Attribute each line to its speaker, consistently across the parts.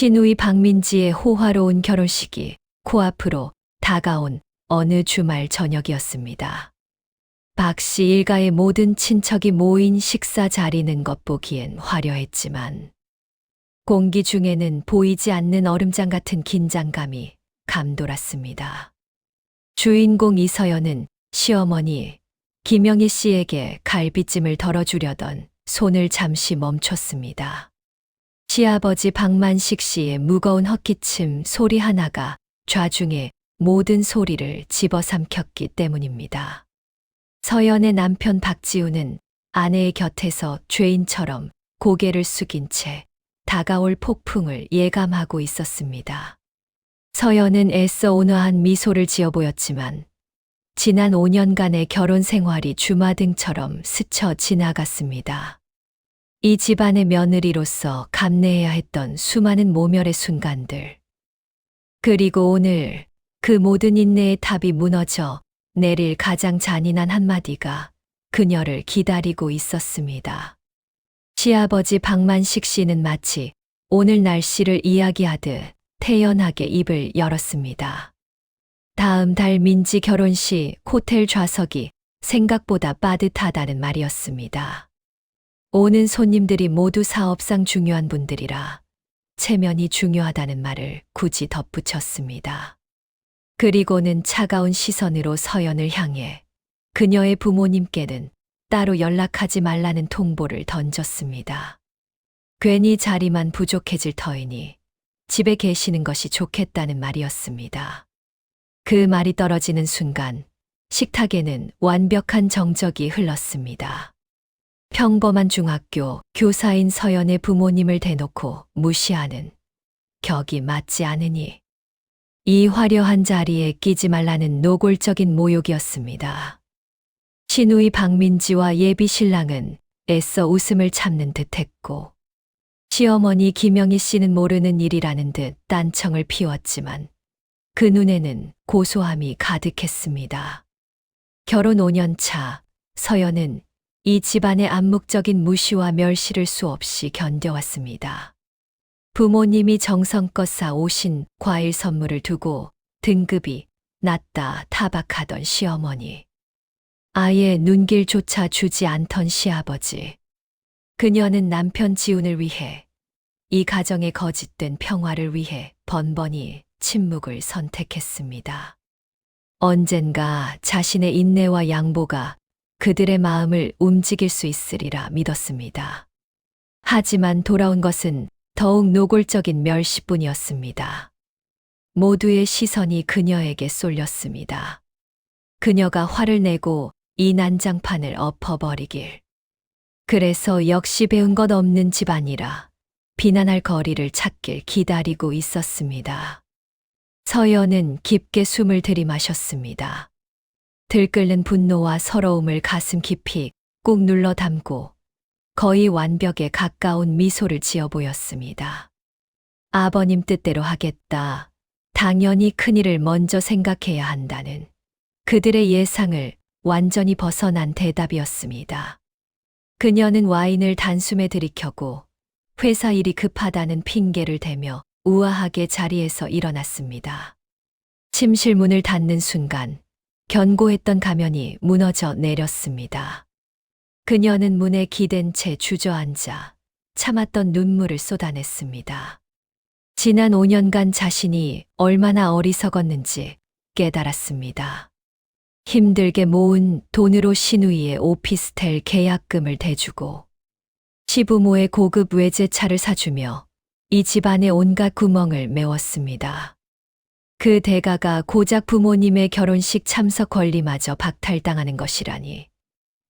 Speaker 1: 시누이 박민지의 호화로운 결혼식이 코앞으로 다가온 어느 주말 저녁이었습니다. 박 씨 일가의 모든 친척이 모인 식사 자리는 겉보기엔 화려했지만 공기 중에는 보이지 않는 얼음장 같은 긴장감이 감돌았습니다. 주인공 이서연은 시어머니 김영희 씨에게 갈비찜을 덜어주려던 손을 잠시 멈췄습니다. 시아버지 박만식 씨의 무거운 헛기침 소리 하나가 좌중의 모든 소리를 집어삼켰기 때문입니다. 서연의 남편 박지우는 아내의 곁에서 죄인처럼 고개를 숙인 채 다가올 폭풍을 예감하고 있었습니다. 서연은 애써 온화한 미소를 지어 보였지만 지난 5년간의 결혼 생활이 주마등처럼 스쳐 지나갔습니다. 이 집안의 며느리로서 감내해야 했던 수많은 모멸의 순간들. 그리고 오늘 그 모든 인내의 탑이 무너져 내릴 가장 잔인한 한마디가 그녀를 기다리고 있었습니다. 시아버지 박만식 씨는 마치 오늘 날씨를 이야기하듯 태연하게 입을 열었습니다. 다음 달 민지 결혼식 호텔 좌석이 생각보다 빠듯하다는 말이었습니다. 오는 손님들이 모두 사업상 중요한 분들이라 체면이 중요하다는 말을 굳이 덧붙였습니다. 그리고는 차가운 시선으로 서연을 향해 그녀의 부모님께는 따로 연락하지 말라는 통보를 던졌습니다. 괜히 자리만 부족해질 터이니 집에 계시는 것이 좋겠다는 말이었습니다. 그 말이 떨어지는 순간 식탁에는 완벽한 정적이 흘렀습니다. 평범한 중학교 교사인 서연의 부모님을 대놓고 무시하는 격이 맞지 않으니 이 화려한 자리에 끼지 말라는 노골적인 모욕이었습니다. 시누이 박민지와 예비 신랑은 애써 웃음을 참는 듯했고 시어머니 김영희 씨는 모르는 일이라는 듯 딴청을 피웠지만 그 눈에는 고소함이 가득했습니다. 결혼 5년 차 서연은 이 집안의 암묵적인 무시와 멸시를 수없이 견뎌왔습니다. 부모님이 정성껏 사오신 과일 선물을 두고 등급이 낮다 타박하던 시어머니. 아예 눈길조차 주지 않던 시아버지. 그녀는 남편 지훈을 위해, 이 가정의 거짓된 평화를 위해 번번이 침묵을 선택했습니다. 언젠가 자신의 인내와 양보가 그들의 마음을 움직일 수 있으리라 믿었습니다. 하지만 돌아온 것은 더욱 노골적인 멸시뿐이었습니다. 모두의 시선이 그녀에게 쏠렸습니다. 그녀가 화를 내고 이 난장판을 엎어버리길. 그래서 역시 배운 것 없는 집안이라 비난할 거리를 찾길 기다리고 있었습니다. 서연은 깊게 숨을 들이마셨습니다. 들끓는 분노와 서러움을 가슴 깊이 꾹 눌러 담고 거의 완벽에 가까운 미소를 지어 보였습니다. 아버님 뜻대로 하겠다. 당연히 큰일을 먼저 생각해야 한다는 그들의 예상을 완전히 벗어난 대답이었습니다. 그녀는 와인을 단숨에 들이켜고 회사 일이 급하다는 핑계를 대며 우아하게 자리에서 일어났습니다. 침실 문을 닫는 순간 견고했던 가면이 무너져 내렸습니다. 그녀는 문에 기댄 채 주저앉아 참았던 눈물을 쏟아냈습니다. 지난 5년간 자신이 얼마나 어리석었는지 깨달았습니다. 힘들게 모은 돈으로 시누이의 오피스텔 계약금을 대주고 시부모의 고급 외제차를 사주며 이 집안의 온갖 구멍을 메웠습니다. 그 대가가 고작 부모님의 결혼식 참석 권리마저 박탈당하는 것이라니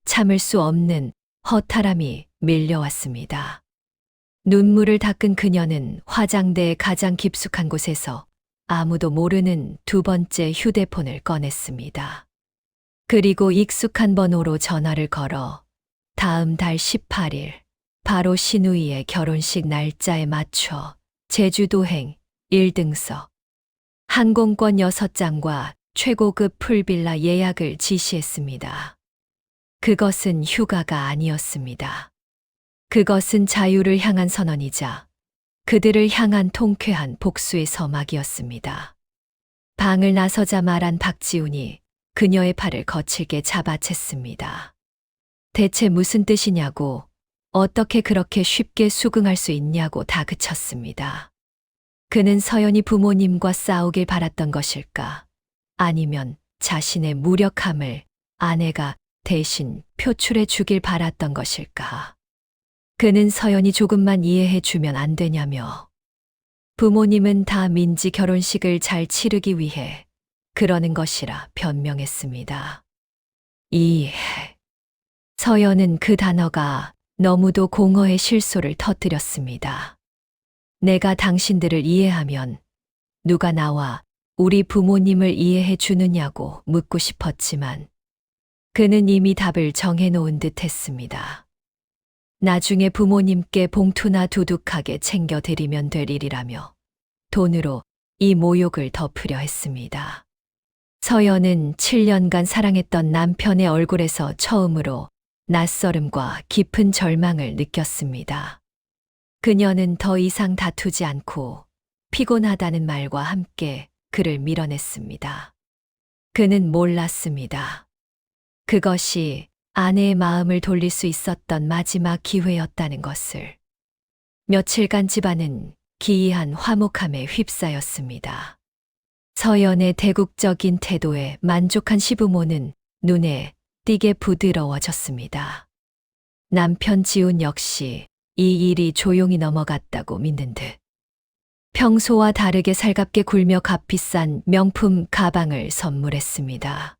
Speaker 1: 참을 수 없는 허탈함이 밀려왔습니다. 눈물을 닦은 그녀는 화장대의 가장 깊숙한 곳에서 아무도 모르는 두 번째 휴대폰을 꺼냈습니다. 그리고 익숙한 번호로 전화를 걸어 다음 달 18일 바로 시누이의 결혼식 날짜에 맞춰 제주도행 1등석 항공권 6장과 최고급 풀빌라 예약을 지시했습니다. 그것은 휴가가 아니었습니다. 그것은 자유를 향한 선언이자 그들을 향한 통쾌한 복수의 서막이었습니다. 방을 나서자 말한 박지훈이 그녀의 팔을 거칠게 잡아챘습니다. 대체 무슨 뜻이냐고, 어떻게 그렇게 쉽게 수긍할 수 있냐고 다그쳤습니다. 그는 서연이 부모님과 싸우길 바랐던 것일까? 아니면 자신의 무력함을 아내가 대신 표출해 주길 바랐던 것일까? 그는 서연이 조금만 이해해 주면 안 되냐며. 부모님은 다 민지 결혼식을 잘 치르기 위해 그러는 것이라 변명했습니다. 이해. 서연은 그 단어가 너무도 공허의 실소를 터뜨렸습니다. 내가 당신들을 이해하면 누가 나와 우리 부모님을 이해해 주느냐고 묻고 싶었지만 그는 이미 답을 정해놓은 듯 했습니다. 나중에 부모님께 봉투나 두둑하게 챙겨드리면 될 일이라며 돈으로 이 모욕을 덮으려 했습니다. 서연은 7년간 사랑했던 남편의 얼굴에서 처음으로 낯설음과 깊은 절망을 느꼈습니다. 그녀는 더 이상 다투지 않고 피곤하다는 말과 함께 그를 밀어냈습니다. 그는 몰랐습니다. 그것이 아내의 마음을 돌릴 수 있었던 마지막 기회였다는 것을. 며칠간 집안은 기이한 화목함에 휩싸였습니다. 서연의 대국적인 태도에 만족한 시부모는 눈에 띄게 부드러워졌습니다. 남편 지훈 역시 이 일이 조용히 넘어갔다고 믿는 듯. 평소와 다르게 살갑게 굴며 값비싼 명품 가방을 선물했습니다.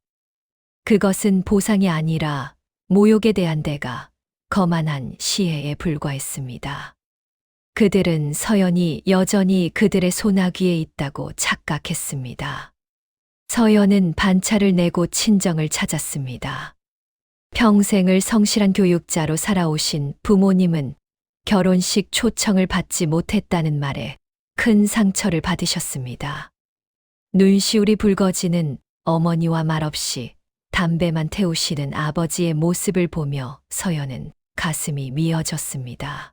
Speaker 1: 그것은 보상이 아니라 모욕에 대한 대가 거만한 시혜에 불과했습니다. 그들은 서연이 여전히 그들의 소나귀에 있다고 착각했습니다. 서연은 반차를 내고 친정을 찾았습니다. 평생을 성실한 교육자로 살아오신 부모님은 결혼식 초청을 받지 못했다는 말에 큰 상처를 받으셨습니다. 눈시울이 붉어지는 어머니와 말없이 담배만 태우시는 아버지의 모습을 보며 서연은 가슴이 미어졌습니다.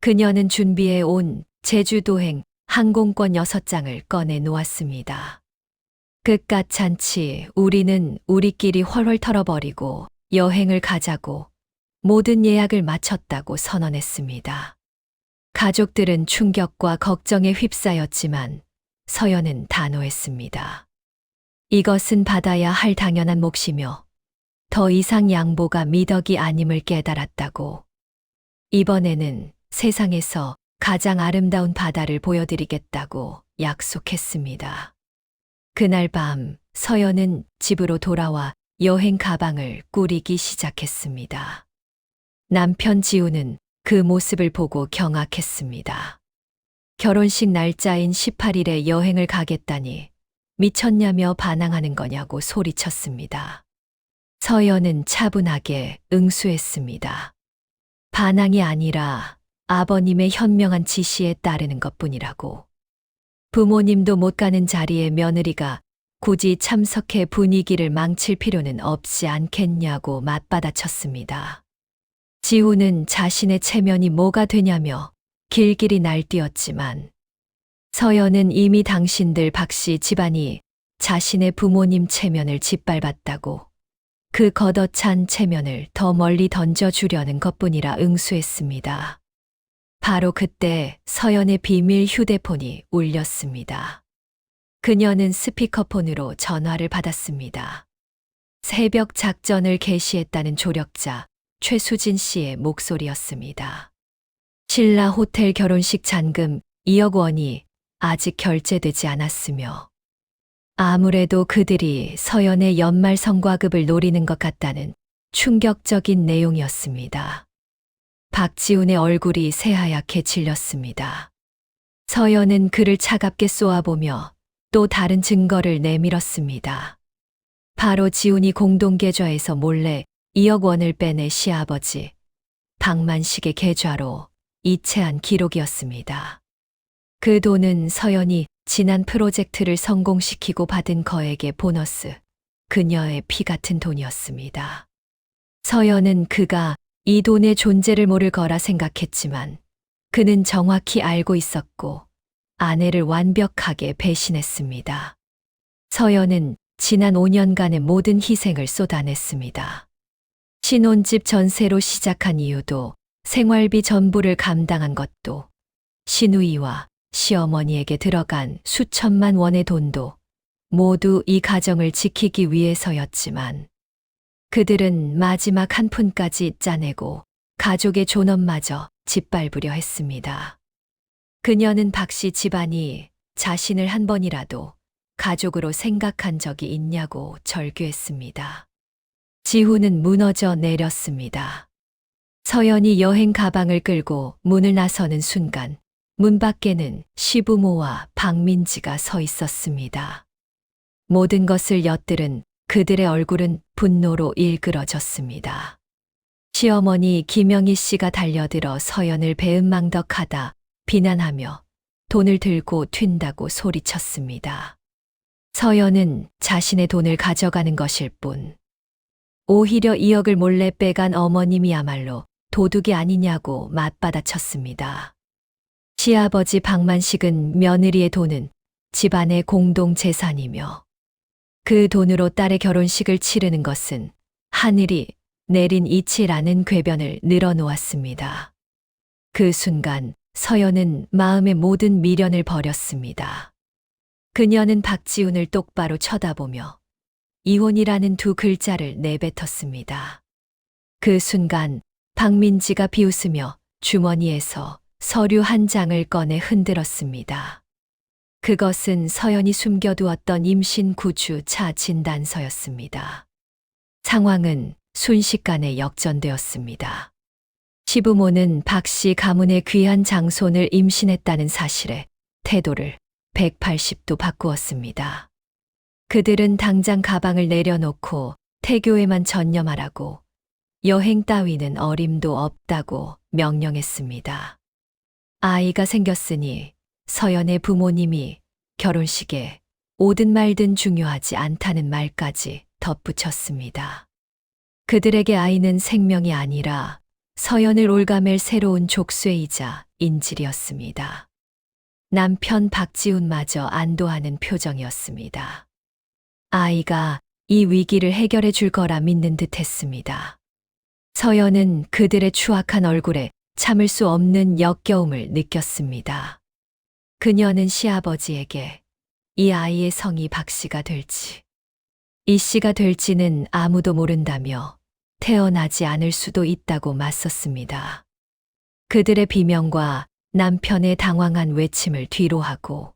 Speaker 1: 그녀는 준비해 온 제주도행 항공권 6장을 꺼내 놓았습니다. 그깟 잔치 우리는 우리끼리 헐헐 털어버리고 여행을 가자고 모든 예약을 마쳤다고 선언했습니다. 가족들은 충격과 걱정에 휩싸였지만 서연은 단호했습니다. 이것은 받아야 할 당연한 몫이며 더 이상 양보가 미덕이 아님을 깨달았다고. 이번에는 세상에서 가장 아름다운 바다를 보여드리겠다고 약속했습니다. 그날 밤 서연은 집으로 돌아와 여행 가방을 꾸리기 시작했습니다. 남편 지우는 그 모습을 보고 경악했습니다. 결혼식 날짜인 18일에 여행을 가겠다니 미쳤냐며 반항하는 거냐고 소리쳤습니다. 서연은 차분하게 응수했습니다. 반항이 아니라 아버님의 현명한 지시에 따르는 것뿐이라고. 부모님도 못 가는 자리에 며느리가 굳이 참석해 분위기를 망칠 필요는 없지 않겠냐고 맞받아쳤습니다. 지우는 자신의 체면이 뭐가 되냐며 길길이 날뛰었지만 서연은 이미 당신들 박씨 집안이 자신의 부모님 체면을 짓밟았다고 그 걷어찬 체면을 더 멀리 던져주려는 것뿐이라 응수했습니다. 바로 그때 서연의 비밀 휴대폰이 울렸습니다. 그녀는 스피커폰으로 전화를 받았습니다. 새벽 작전을 개시했다는 조력자 최수진 씨의 목소리였습니다. 신라 호텔 결혼식 잔금 2억 원이 아직 결제되지 않았으며 아무래도 그들이 서연의 연말 성과급을 노리는 것 같다는 충격적인 내용이었습니다. 박지훈의 얼굴이 새하얗게 질렸습니다. 서연은 그를 차갑게 쏘아보며 또 다른 증거를 내밀었습니다. 바로 지훈이 공동계좌에서 몰래 2억 원을 빼내 시아버지 박만식의 계좌로 이체한 기록이었습니다. 그 돈은 서연이 지난 프로젝트를 성공시키고 받은 거액의 보너스, 그녀의 피 같은 돈이었습니다. 서연은 그가 이 돈의 존재를 모를 거라 생각했지만 그는 정확히 알고 있었고 아내를 완벽하게 배신했습니다. 서연은 지난 5년간의 모든 희생을 쏟아냈습니다. 신혼집 전세로 시작한 이유도 생활비 전부를 감당한 것도 시누이와 시어머니에게 들어간 수천만 원의 돈도 모두 이 가정을 지키기 위해서였지만 그들은 마지막 한 푼까지 짜내고 가족의 존엄마저 짓밟으려 했습니다. 그녀는 박씨 집안이 자신을 한 번이라도 가족으로 생각한 적이 있냐고 절규했습니다. 지후는 무너져 내렸습니다. 서연이 여행 가방을 끌고 문을 나서는 순간 문 밖에는 시부모와 박민지가 서 있었습니다. 모든 것을 엿들은 그들의 얼굴은 분노로 일그러졌습니다. 시어머니 김영희 씨가 달려들어 서연을 배은망덕하다 비난하며 돈을 들고 튄다고 소리쳤습니다. 서연은 자신의 돈을 가져가는 것일 뿐 오히려 2억을 몰래 빼간 어머님이야말로 도둑이 아니냐고 맞받아쳤습니다. 시아버지 박만식은 며느리의 돈은 집안의 공동재산이며 그 돈으로 딸의 결혼식을 치르는 것은 하늘이 내린 이치라는 궤변을 늘어놓았습니다. 그 순간 서연은 마음의 모든 미련을 버렸습니다. 그녀는 박지훈을 똑바로 쳐다보며 이혼이라는 두 글자를 내뱉었습니다. 그 순간 박민지가 비웃으며 주머니에서 서류 한 장을 꺼내 흔들었습니다. 그것은 서연이 숨겨두었던 임신 구주차 진단서였습니다. 상황은 순식간에 역전되었습니다. 시부모는 박씨 가문의 귀한 장손을 임신했다는 사실에 태도를 180도 바꾸었습니다. 그들은 당장 가방을 내려놓고 태교에만 전념하라고 여행 따위는 어림도 없다고 명령했습니다. 아이가 생겼으니 서연의 부모님이 결혼식에 오든 말든 중요하지 않다는 말까지 덧붙였습니다. 그들에게 아이는 생명이 아니라 서연을 올가맬 새로운 족쇄이자 인질이었습니다. 남편 박지훈마저 안도하는 표정이었습니다. 아이가 이 위기를 해결해 줄 거라 믿는 듯 했습니다. 서연은 그들의 추악한 얼굴에 참을 수 없는 역겨움을 느꼈습니다. 그녀는 시아버지에게 이 아이의 성이 박씨가 될지, 이 씨가 될지는 아무도 모른다며 태어나지 않을 수도 있다고 맞섰습니다. 그들의 비명과 남편의 당황한 외침을 뒤로하고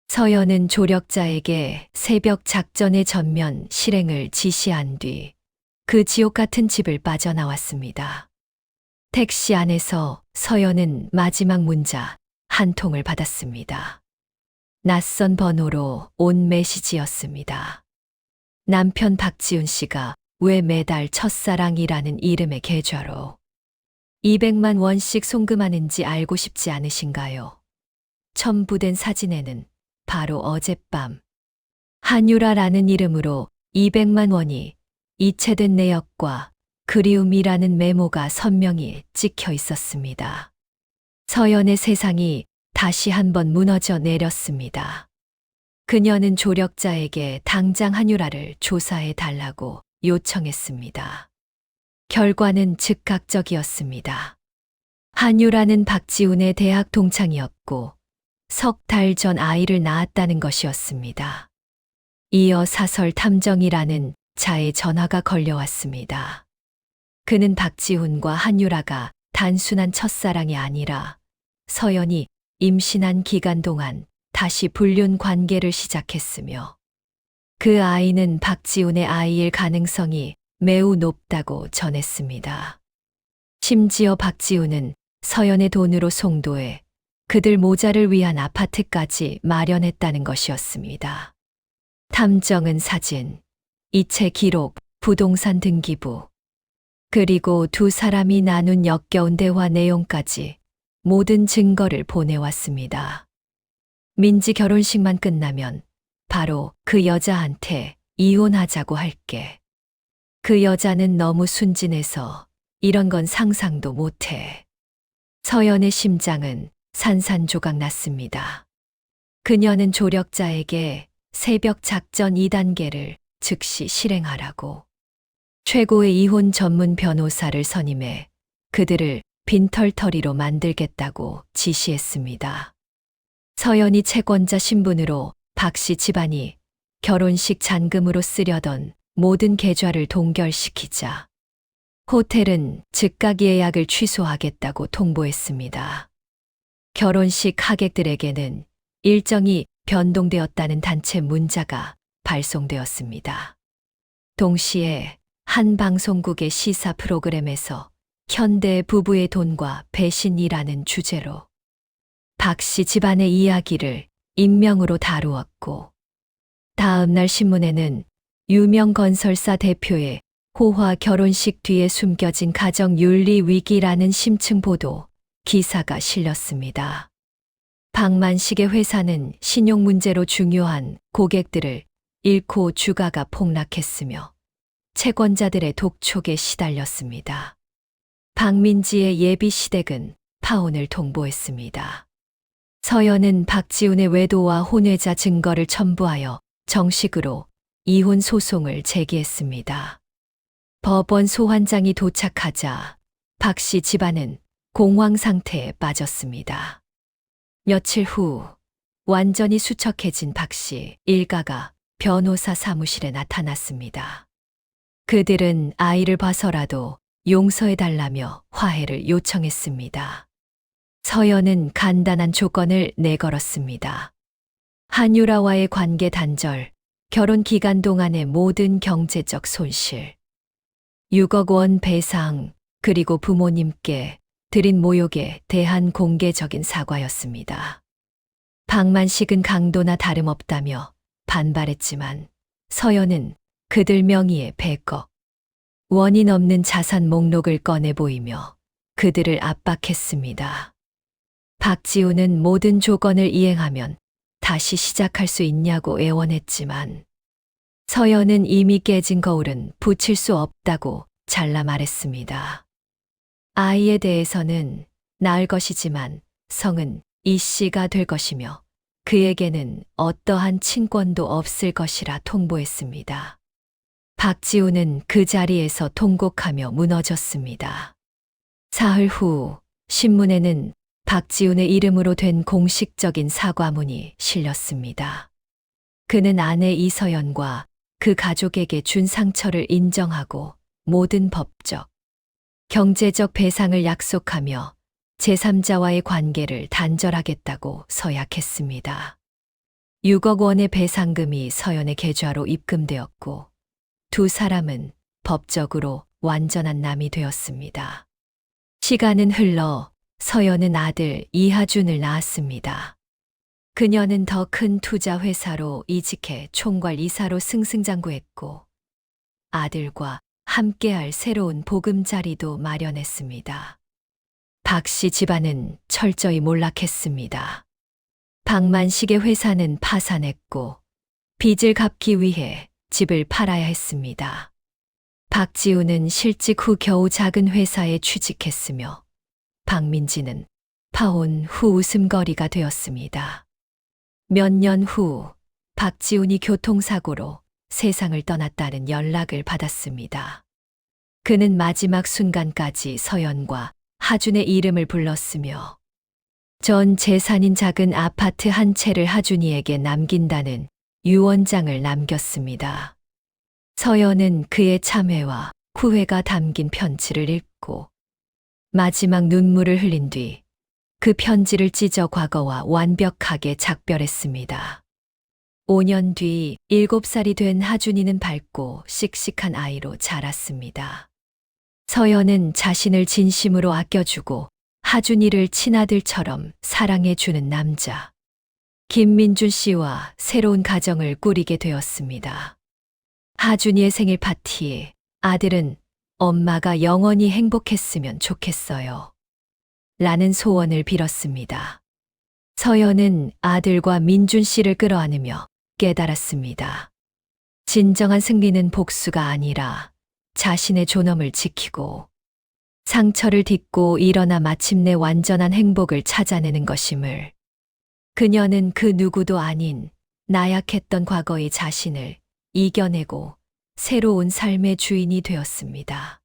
Speaker 1: 서연은 조력자에게 새벽 작전의 전면 실행을 지시한 뒤 그 지옥 같은 집을 빠져나왔습니다. 택시 안에서 서연은 마지막 문자 한 통을 받았습니다. 낯선 번호로 온 메시지였습니다. 남편 박지훈 씨가 왜 매달 첫사랑이라는 이름의 계좌로 200만 원씩 송금하는지 알고 싶지 않으신가요? 첨부된 사진에는 바로 어젯밤 한유라라는 이름으로 200만 원이 이체된 내역과 그리움이라는 메모가 선명히 찍혀 있었습니다. 서연의 세상이 다시 한번 무너져 내렸습니다. 그녀는 조력자에게 당장 한유라를 조사해 달라고 요청했습니다. 결과는 즉각적이었습니다. 한유라는 박지훈의 대학 동창이었고 석 달 전 아이를 낳았다는 것이었습니다. 이어 사설 탐정이라는 자의 전화가 걸려왔습니다. 그는 박지훈과 한유라가 단순한 첫사랑이 아니라 서연이 임신한 기간 동안 다시 불륜 관계를 시작했으며 그 아이는 박지훈의 아이일 가능성이 매우 높다고 전했습니다. 심지어 박지훈은 서연의 돈으로 송도해 그들 모자를 위한 아파트까지 마련했다는 것이었습니다. 탐정은 사진, 이체 기록, 부동산 등기부, 그리고 두 사람이 나눈 역겨운 대화 내용까지 모든 증거를 보내왔습니다. 민지 결혼식만 끝나면 바로 그 여자한테 이혼하자고 할게. 그 여자는 너무 순진해서 이런 건 상상도 못해. 서연의 심장은 산산조각 났습니다. 그녀는 조력자에게 새벽 작전 2단계를 즉시 실행하라고 최고의 이혼 전문 변호사를 선임해 그들을 빈털터리로 만들겠다고 지시했습니다. 서연이 채권자 신분으로 박 씨 집안이 결혼식 잔금으로 쓰려던 모든 계좌를 동결시키자 호텔은 즉각 예약을 취소하겠다고 통보했습니다. 결혼식 하객들에게는 일정이 변동되었다는 단체 문자가 발송되었습니다. 동시에 한 방송국의 시사 프로그램에서 현대 부부의 돈과 배신이라는 주제로 박 씨 집안의 이야기를 익명으로 다루었고, 다음 날 신문에는 유명 건설사 대표의 호화 결혼식 뒤에 숨겨진 가정 윤리 위기라는 심층 보도 기사가 실렸습니다. 박만식의 회사는 신용 문제로 중요한 고객들을 잃고 주가가 폭락했으며 채권자들의 독촉에 시달렸습니다. 박민지의 예비 시댁은 파혼을 통보했습니다. 서연은 박지훈의 외도와 혼외자 증거를 첨부하여 정식으로 이혼 소송을 제기했습니다. 법원 소환장이 도착하자 박 씨 집안은 공황 상태에 빠졌습니다. 며칠 후 완전히 수척해진 박 씨 일가가 변호사 사무실에 나타났습니다. 그들은 아이를 봐서라도 용서해달라며 화해를 요청했습니다. 서연은 간단한 조건을 내걸었습니다. 한유라와의 관계 단절, 결혼 기간 동안의 모든 경제적 손실, 6억 원 배상, 그리고 부모님께 드린 모욕에 대한 공개적인 사과였습니다. 박만식은 강도나 다름없다며 반발했지만 서연은 그들 명의의 100억 원이 넘는 자산 목록을 꺼내 보이며 그들을 압박했습니다. 박지훈은 모든 조건을 이행하면 다시 시작할 수 있냐고 애원했지만 서연은 이미 깨진 거울은 붙일 수 없다고 잘라 말했습니다. 아이에 대해서는 낳을 것이지만 성은 이 씨가 될 것이며 그에게는 어떠한 친권도 없을 것이라 통보했습니다. 박지훈은 그 자리에서 통곡하며 무너졌습니다. 사흘 후 신문에는 박지훈의 이름으로 된 공식적인 사과문이 실렸습니다. 그는 아내 이서연과 그 가족에게 준 상처를 인정하고 모든 법적, 경제적 배상을 약속하며 제3자와의 관계를 단절하겠다고 서약했습니다. 6억 원의 배상금이 서연의 계좌로 입금되었고 두 사람은 법적으로 완전한 남이 되었습니다. 시간은 흘러 서연은 아들 이하준을 낳았습니다. 그녀는 더 큰 투자 회사로 이직해 총괄 이사로 승승장구했고 아들과 함께할 새로운 보금자리도 마련했습니다. 박 씨 집안은 철저히 몰락했습니다. 박만식의 회사는 파산했고 빚을 갚기 위해 집을 팔아야 했습니다. 박지훈은 실직 후 겨우 작은 회사에 취직했으며 박민지는 파혼 후 웃음거리가 되었습니다. 몇 년 후 박지훈이 교통사고로 세상을 떠났다는 연락을 받았습니다. 그는 마지막 순간까지 서연과 하준의 이름을 불렀으며 전 재산인 작은 아파트 한 채를 하준이에게 남긴다는 유언장을 남겼습니다. 서연은 그의 참회와 후회가 담긴 편지를 읽고 마지막 눈물을 흘린 뒤 그 편지를 찢어 과거와 완벽하게 작별했습니다. 5년 뒤 7살이 된 하준이는 밝고 씩씩한 아이로 자랐습니다. 서연은 자신을 진심으로 아껴주고 하준이를 친아들처럼 사랑해주는 남자 김민준 씨와 새로운 가정을 꾸리게 되었습니다. 하준이의 생일 파티에 아들은 엄마가 영원히 행복했으면 좋겠어요. 라는 소원을 빌었습니다. 서연은 아들과 민준 씨를 끌어안으며 깨달았습니다. 진정한 승리는 복수가 아니라 자신의 존엄을 지키고 상처를 딛고 일어나 마침내 완전한 행복을 찾아내는 것임을. 그녀는 그 누구도 아닌 나약했던 과거의 자신을 이겨내고 새로운 삶의 주인이 되었습니다.